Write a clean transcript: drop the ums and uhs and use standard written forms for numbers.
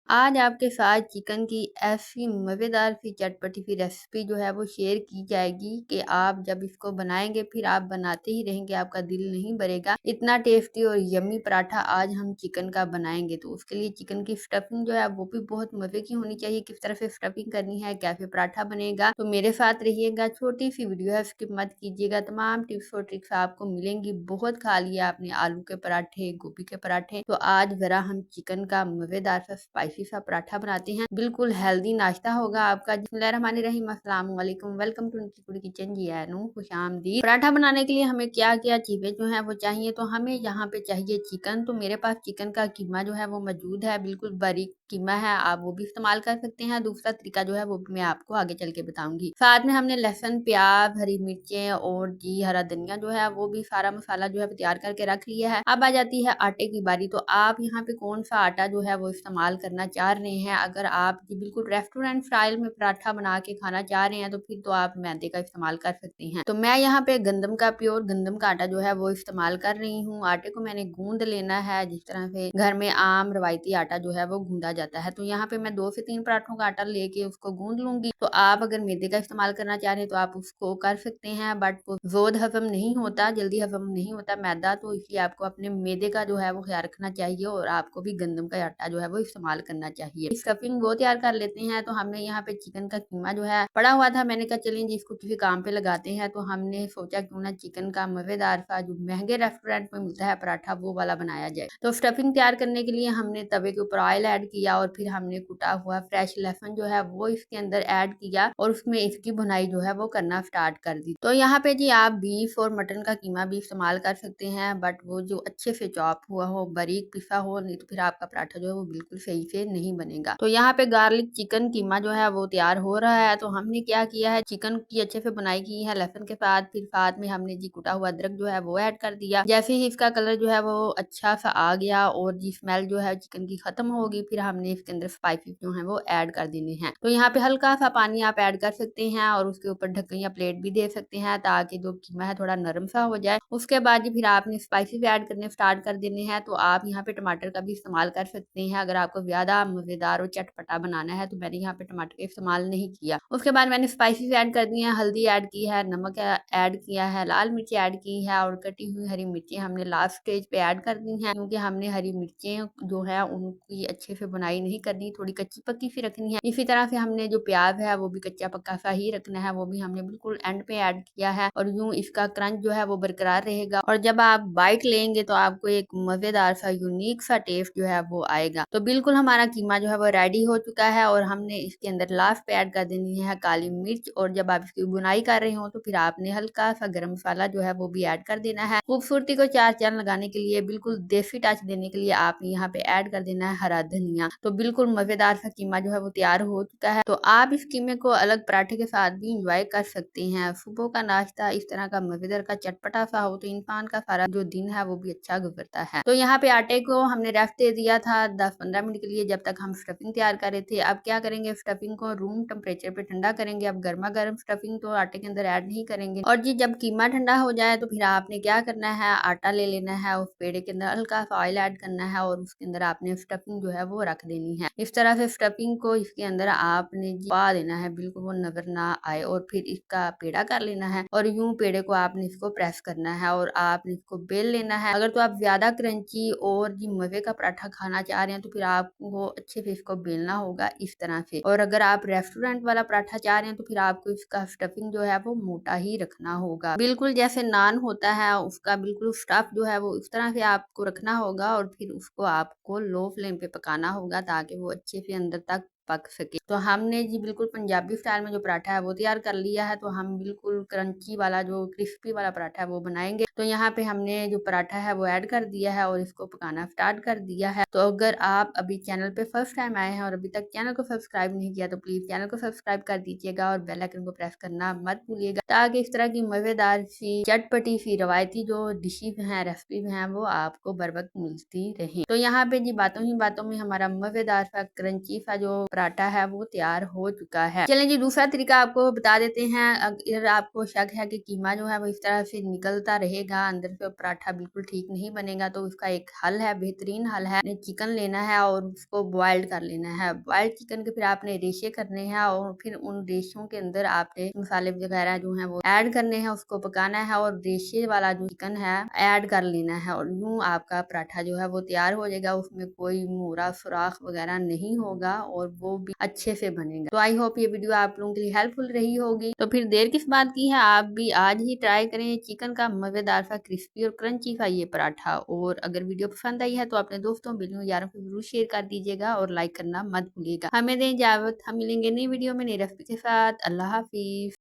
आज आपके साथ चिकन की ऐसी मज़ेदार सी चटपटी सी रेसिपी जो है वो शेयर की जाएगी कि आप जब इसको बनाएंगे फिर आप बनाते ही रहेंगे, आपका दिल नहीं भरेगा। इतना टेस्टी और यम्मी पराठा आज हम चिकन का बनाएंगे। तो उसके लिए चिकन की स्टफिंग जो है वो भी बहुत मज़े की होनी चाहिए। किस तरह से स्टफिंग करनी है, कैसे पराठा बनेगा, तो मेरे साथ रहिएगा। छोटी सी वीडियो है, स्किप मत कीजिएगा। तमाम टिप्स और ट्रिक्स आपको मिलेंगी। बहुत खा लिया आपने आलू के पराठे, गोभी के पराठे, तो आज जरा हम चिकन का मज़ेदार सा स्पाइसी सा पराठा बनाते हैं। बिल्कुल हेल्दी नाश्ता होगा आपका। बिस्मिल्लाहिर्रहमानिर्रहीम, अस्सलाम वालेकुम, वेलकम टू कुड़ी किचन जी आनू, खुशामदीद। पराठा बनाने के लिए हमें क्या क्या चीजें जो है वो चाहिए, तो हमें यहाँ पे चाहिए चिकन। तो मेरे पास चिकन का कीमा जो है वो मौजूद है, बिल्कुल बारीक कीमा है, आप वो भी इस्तेमाल कर सकते हैं। दूसरा तरीका जो है वो मैं आपको आगे चल के बताऊंगी। साथ में हमने लहसुन, प्याज, हरी मिर्चें और जी हरा धनिया जो है वो भी सारा मसाला जो है तैयार करके रख लिया है। अब आ जाती है आटे की बारी। तो आप यहाँ पे कौन सा आटा जो है वो इस्तेमाल करना चाह रहे हैं। अगर आप बिल्कुल रेस्टोरेंट स्टाइल में पराठा बना के खाना चाह रहे हैं तो फिर तो आप मैदे का इस्तेमाल कर सकते हैं। तो मैं यहाँ पे गंदम का, प्योर गंदम का आटा जो है वो इस्तेमाल कर रही हूँ। आटे को मैंने गूंद लेना है, जिस तरह से घर में आम रवायती आटा जो है वो गूंदा जाता है। तो यहाँ पे मैं 2 से 3 पराठों का आटा लेके उसको गूंद लूंगी। तो आप अगर मैदे का इस्तेमाल करना चाह रहे हैं तो आप उसको कर सकते हैं, बट वो जोद हजम नहीं होता, जल्दी हजम नहीं होता मैदा। तो इसलिए आपको अपने मैदे का जो है वो ख्याल रखना चाहिए और आपको भी गंदम का आटा जो है वो इस्तेमाल करना चाहिए। स्टफिंग वो तैयार कर लेते हैं। तो हमने यहाँ पे चिकन का कीमा जो है पड़ा हुआ था, मैंने कहा चलें जी इसको किसी काम पे लगाते हैं। तो हमने सोचा क्यों ना चिकन का मजेदार सा जो महंगे रेस्टोरेंट में मिलता है पराठा वो वाला बनाया जाए। तो स्टफिंग तैयार करने के लिए हमने तवे के ऊपर ऑयल ऐड किया और फिर हमने कुटा हुआ फ्रेश लहसुन जो है वो इसके अंदर ऐड किया और उसमें इसकी भुनाई जो है वो करना स्टार्ट कर दी। तो यहाँ पे जी आप बीफ और मटन का कीमा भी इस्तेमाल कर सकते हैं, बट वो जो अच्छे से चॉप हुआ हो, बारीक पिसा हो, नहीं तो फिर आपका पराठा जो है वो बिल्कुल सही से नहीं बनेगा। तो यहाँ पे गार्लिक चिकन कीमा जो है वो तैयार हो रहा है। तो हमने क्या किया है, चिकन की अच्छे से बुनाई की है लहसुन के साथ, फिर साथ में हमने जी कुटा हुआ अदरक जो है वो ऐड कर दिया। जैसे ही इसका कलर जो है वो अच्छा सा आ गया और जी स्मेल जो है चिकन की खत्म होगी, फिर हमने इसके अंदर स्पाइसेस जो है वो ऐड कर देने हैं। तो यहाँ पे हल्का सा पानी आप ऐड कर सकते हैं और उसके ऊपर ढक्कन या प्लेट भी दे सकते हैं ताकि जो कीमा है थोड़ा नरम सा हो जाए। उसके बाद जी फिर आपने स्पाइसेस ऐड करने स्टार्ट कर देने हैं। तो आप यहाँ पे टमाटर का भी इस्तेमाल कर सकते हैं अगर आपको ज्यादा मजेदार और चटपटा बनाना है। तो मैंने यहाँ पे टमाटर का इस्तेमाल नहीं किया। उसके बाद मैंने स्पाइसेस ऐड कर दिए हैं, हल्दी ऐड की है, नमक ऐड किया है, लाल मिर्च ऐड की है और कटी हुई हरी मिर्चें हमने लास्ट स्टेज पे ऐड कर दी हैं, क्योंकि हमने हरी मिर्चें जो है उनकी अच्छे से बुनाई नहीं करनी, थोड़ी कच्ची पक्की सी रखनी है। इसी तरह से हमने जो प्याज है वो भी कच्चा पक्का सा ही रखना है, वो भी हमने बिल्कुल एंड पे ऐड किया है और यूं इसका क्रंच जो है वो बरकरार रहेगा और जब आप बाइट लेंगे तो आपको एक मजेदार सा यूनिक सा टेस्ट जो है वो आएगा। तो बिल्कुल हमारा कीमा जो है वो रेडी हो चुका है और हमने इसके अंदर लास्ट पे ऐड कर देनी है काली मिर्च और जब आप इसकी बुनाई कर रहे हो तो फिर आपने हल्का सा गरम मसाला जो है वो भी ऐड कर देना है। खूबसूरती को चार चांद लगाने के लिए, बिल्कुल देसी टच देने के लिए आपने यहाँ पे ऐड कर देना है हरा धनिया। तो बिल्कुल मजेदार सा कीमा जो है वो तैयार हो चुका है। तो आप इस कीमे को अलग पराठे के साथ भी इंजॉय कर सकते हैं। सुबह का नाश्ता इस तरह का मजेदार का चटपटा सा हो तो इंसान का सारा जो दिन है वो भी अच्छा गुजरता है। तो यहाँ पे आटे को हमने रेस्ट दे दिया था 10-15 मिनट के लिए, जब तक हम स्टफिंग तैयार कर रहे थे। अब क्या करेंगे, स्टफिंग को रूम टेम्परेचर पे ठंडा करेंगे। अब गर्मा गर्म स्टफिंग तो आटे के अंदर ऐड नहीं करेंगे। और जी जब कीमा ठंडा हो जाए तो फिर आपने क्या करना है, आटा ले लेना है, उस पेड़े के अंदर हल्का सा ऑयल ऐड करना है और उसके अंदर आपने स्टफिंग जो है वो रख देनी है। इस तरह से स्टफिंग को इसके अंदर आपने पा देना है, बिल्कुल वो नजर ना आए और फिर इसका पेड़ा कर लेना है और यूं पेड़े को आपने इसको प्रेस करना है और आपने इसको बेल लेना है। अगर तो आप ज्यादा क्रंची और जी मजे का पराठा खाना चाह रहे हैं तो फिर आपको अच्छे से इसको बेलना होगा इस तरह से। और अगर आप रेस्टोरेंट वाला पराठा चाह रहे हैं तो फिर आपको इसका स्टफिंग जो है वो मोटा ही रखना होगा, बिल्कुल जैसे नान होता है उसका बिल्कुल स्टफ जो है वो इस तरह से आपको रखना होगा और फिर उसको आपको लो फ्लेम पे पकाना होगा ताकि वो अच्छे से अंदर तक पक सके। तो हमने जी बिल्कुल पंजाबी स्टाइल में जो पराठा है वो तैयार कर लिया है। तो हम बिल्कुल क्रंची वाला जो क्रिस्पी वाला पराठा है वो बनाएंगे। तो यहाँ पे हमने जो पराठा है वो ऐड कर दिया है और इसको पकाना स्टार्ट कर दिया है। तो अगर आप अभी चैनल पे फर्स्ट टाइम आए हैं और अभी तक चैनल को सब्सक्राइब नहीं किया तो प्लीज चैनल को सब्सक्राइब कर दीजिएगा और बेल आइकन को प्रेस करना मत भूलिएगा ताकि इस तरह की मजेदार सी चटपटी सी रवायती जो डिशेज हैं, रेसिपी हैं, वो आपको बर वक्त मिलती रहे। तो यहाँ पे जी बातों ही बातों में हमारा मजेदार सा क्रंची सा जो पराठा है वो तैयार हो चुका है। चलें जी दूसरा तरीका आपको बता देते हैं। अगर आपको शक है कि कीमा जो है वो इस तरह से निकलता रहेगा बनेगा, अंदर से पराठा बिल्कुल ठीक नहीं बनेगा, तो उसका एक हल है, बेहतरीन हल है। चिकन लेना है और उसको बॉइल्ड कर लेना है। बॉइल्ड चिकन के फिर आपने रेशे करने हैं और फिर उन रेशों के अंदर आपने मसाले वगैरह जो है वो ऐड करने हैं, उसको पकाना है और रेशे वाला जो चिकन है ऐड कर लेना है और यूं आपका पराठा जो है वो तैयार हो जाएगा। उसमें कोई मोहरा सुराख वगैरह नहीं होगा और वो भी अच्छे से बनेगा। तो आई होप ये वीडियो आप लोगों के लिए हेल्पफुल रही होगी। तो फिर देर किस बात की है, आप भी आज ही ट्राई करें चिकन का मजेदार सा क्रिस्पी और क्रंची सा ये पराठा। और अगर वीडियो पसंद आई है तो अपने दोस्तों बिल्कुल यारों को जरूर शेयर कर दीजिएगा और लाइक करना मत भूलिएगा। हमें दें इजाजत, हम मिलेंगे नई वीडियो में नई रेसिपी के साथ। अल्लाह हाफिज।